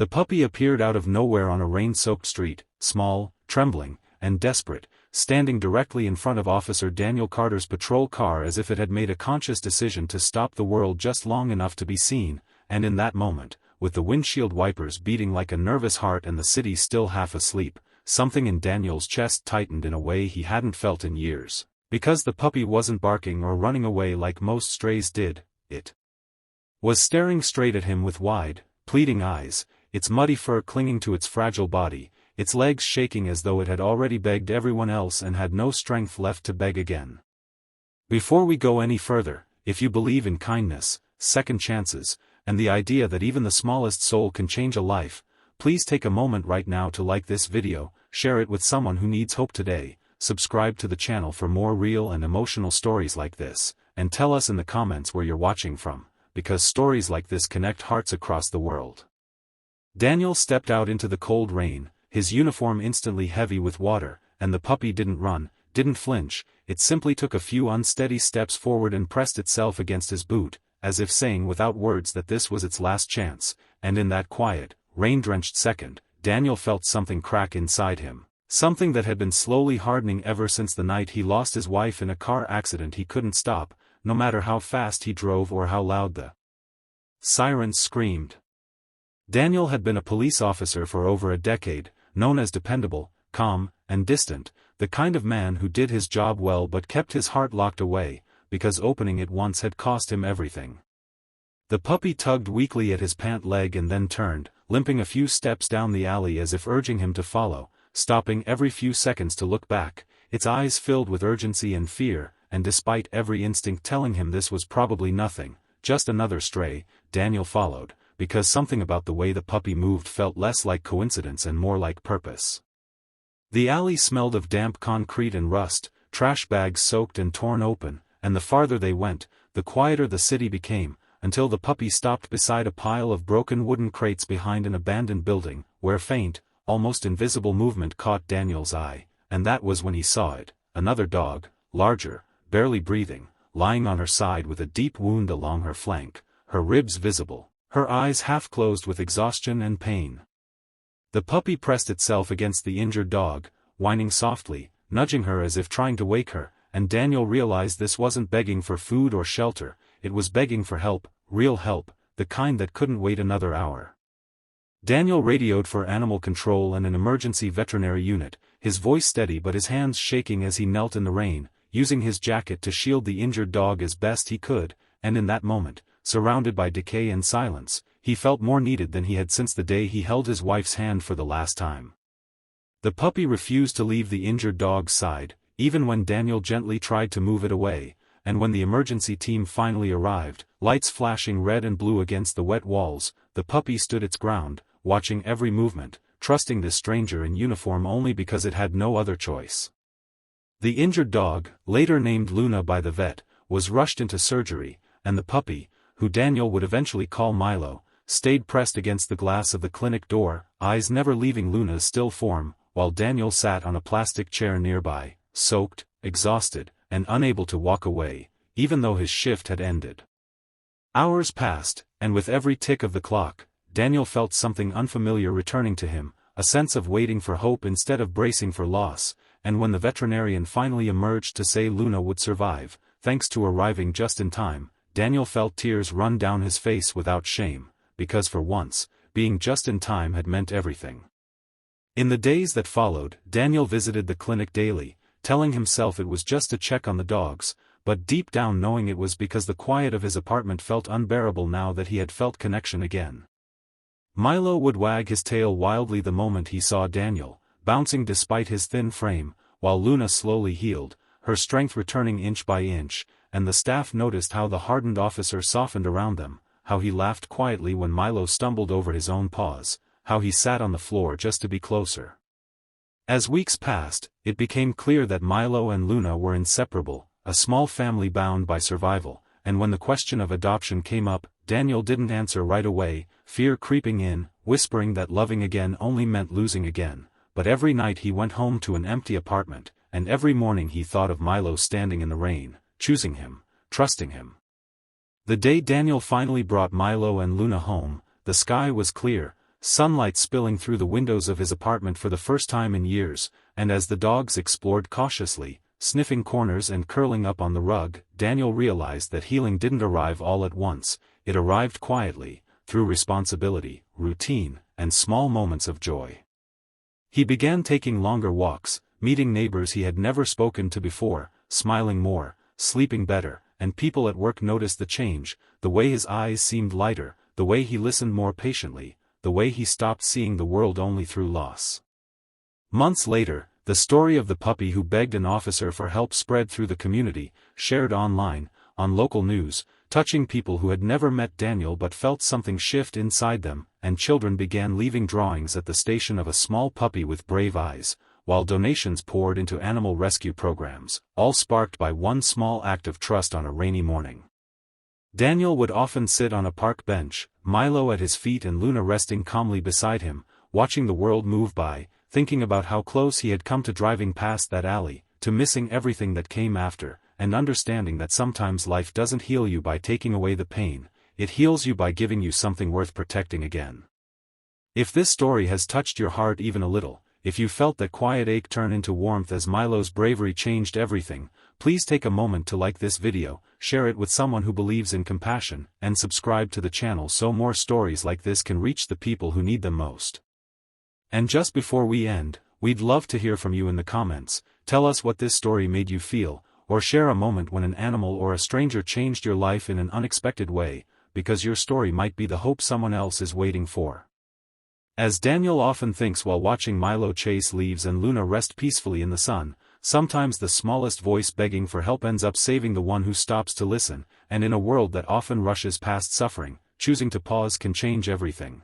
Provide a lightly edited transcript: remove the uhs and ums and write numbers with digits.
The puppy appeared out of nowhere on a rain-soaked street, small, trembling, and desperate, standing directly in front of Officer Daniel Carter's patrol car as if it had made a conscious decision to stop the world just long enough to be seen, and in that moment, with the windshield wipers beating like a nervous heart and the city still half asleep, something in Daniel's chest tightened in a way he hadn't felt in years. Because the puppy wasn't barking or running away like most strays did, it was staring straight at him with wide, pleading eyes, its muddy fur clinging to its fragile body, its legs shaking as though it had already begged everyone else and had no strength left to beg again. Before we go any further, if you believe in kindness, second chances, and the idea that even the smallest soul can change a life, please take a moment right now to like this video, share it with someone who needs hope today, subscribe to the channel for more real and emotional stories like this, and tell us in the comments where you're watching from, because stories like this connect hearts across the world. Daniel stepped out into the cold rain, his uniform instantly heavy with water, and the puppy didn't run, didn't flinch, it simply took a few unsteady steps forward and pressed itself against his boot, as if saying without words that this was its last chance, and in that quiet, rain-drenched second, Daniel felt something crack inside him, something that had been slowly hardening ever since the night he lost his wife in a car accident he couldn't stop, no matter how fast he drove or how loud the sirens screamed. Daniel had been a police officer for over a decade, known as dependable, calm, and distant, the kind of man who did his job well but kept his heart locked away, because opening it once had cost him everything. The puppy tugged weakly at his pant leg and then turned, limping a few steps down the alley as if urging him to follow, stopping every few seconds to look back, its eyes filled with urgency and fear, and despite every instinct telling him this was probably nothing, just another stray, Daniel followed, because something about the way the puppy moved felt less like coincidence and more like purpose. The alley smelled of damp concrete and rust, trash bags soaked and torn open, and the farther they went, the quieter the city became, until the puppy stopped beside a pile of broken wooden crates behind an abandoned building, where faint, almost invisible movement caught Daniel's eye, and that was when he saw it, another dog, larger, barely breathing, lying on her side with a deep wound along her flank, her ribs visible, her eyes half closed with exhaustion and pain. The puppy pressed itself against the injured dog, whining softly, nudging her as if trying to wake her, and Daniel realized this wasn't begging for food or shelter, it was begging for help, real help, the kind that couldn't wait another hour. Daniel radioed for animal control and an emergency veterinary unit, his voice steady but his hands shaking as he knelt in the rain, using his jacket to shield the injured dog as best he could, and in that moment, surrounded by decay and silence, he felt more needed than he had since the day he held his wife's hand for the last time. The puppy refused to leave the injured dog's side, even when Daniel gently tried to move it away, and when the emergency team finally arrived, lights flashing red and blue against the wet walls, the puppy stood its ground, watching every movement, trusting this stranger in uniform only because it had no other choice. The injured dog, later named Luna by the vet, was rushed into surgery, and the puppy, who Daniel would eventually call Milo, stayed pressed against the glass of the clinic door, eyes never leaving Luna's still form, while Daniel sat on a plastic chair nearby, soaked, exhausted, and unable to walk away, even though his shift had ended. Hours passed, and with every tick of the clock, Daniel felt something unfamiliar returning to him, a sense of waiting for hope instead of bracing for loss, and when the veterinarian finally emerged to say Luna would survive, thanks to arriving just in time, Daniel felt tears run down his face without shame, because for once, being just in time had meant everything. In the days that followed, Daniel visited the clinic daily, telling himself it was just a check on the dogs, but deep down knowing it was because the quiet of his apartment felt unbearable now that he had felt connection again. Milo would wag his tail wildly the moment he saw Daniel, bouncing despite his thin frame, while Luna slowly healed, her strength returning inch by inch, and the staff noticed how the hardened officer softened around them, how he laughed quietly when Milo stumbled over his own paws, how he sat on the floor just to be closer. As weeks passed, it became clear that Milo and Luna were inseparable, a small family bound by survival, and when the question of adoption came up, Daniel didn't answer right away, fear creeping in, whispering that loving again only meant losing again, but every night he went home to an empty apartment, and every morning he thought of Milo standing in the rain, choosing him, trusting him. The day Daniel finally brought Milo and Luna home, the sky was clear, sunlight spilling through the windows of his apartment for the first time in years, and as the dogs explored cautiously, sniffing corners and curling up on the rug, Daniel realized that healing didn't arrive all at once, it arrived quietly, through responsibility, routine, and small moments of joy. He began taking longer walks, meeting neighbors he had never spoken to before, smiling more, sleeping better, and people at work noticed the change, the way his eyes seemed lighter, the way he listened more patiently, the way he stopped seeing the world only through loss. Months later, the story of the puppy who begged an officer for help spread through the community, shared online, on local news, touching people who had never met Daniel but felt something shift inside them, and children began leaving drawings at the station of a small puppy with brave eyes, while donations poured into animal rescue programs, all sparked by one small act of trust on a rainy morning. Daniel would often sit on a park bench, Milo at his feet and Luna resting calmly beside him, watching the world move by, thinking about how close he had come to driving past that alley, to missing everything that came after, and understanding that sometimes life doesn't heal you by taking away the pain, it heals you by giving you something worth protecting again. If this story has touched your heart even a little, if you felt that quiet ache turn into warmth as Milo's bravery changed everything, please take a moment to like this video, share it with someone who believes in compassion, and subscribe to the channel so more stories like this can reach the people who need them most. And just before we end, we'd love to hear from you in the comments. Tell us what this story made you feel, or share a moment when an animal or a stranger changed your life in an unexpected way, because your story might be the hope someone else is waiting for. As Daniel often thinks while watching Milo chase leaves and Luna rest peacefully in the sun, sometimes the smallest voice begging for help ends up saving the one who stops to listen, and in a world that often rushes past suffering, choosing to pause can change everything.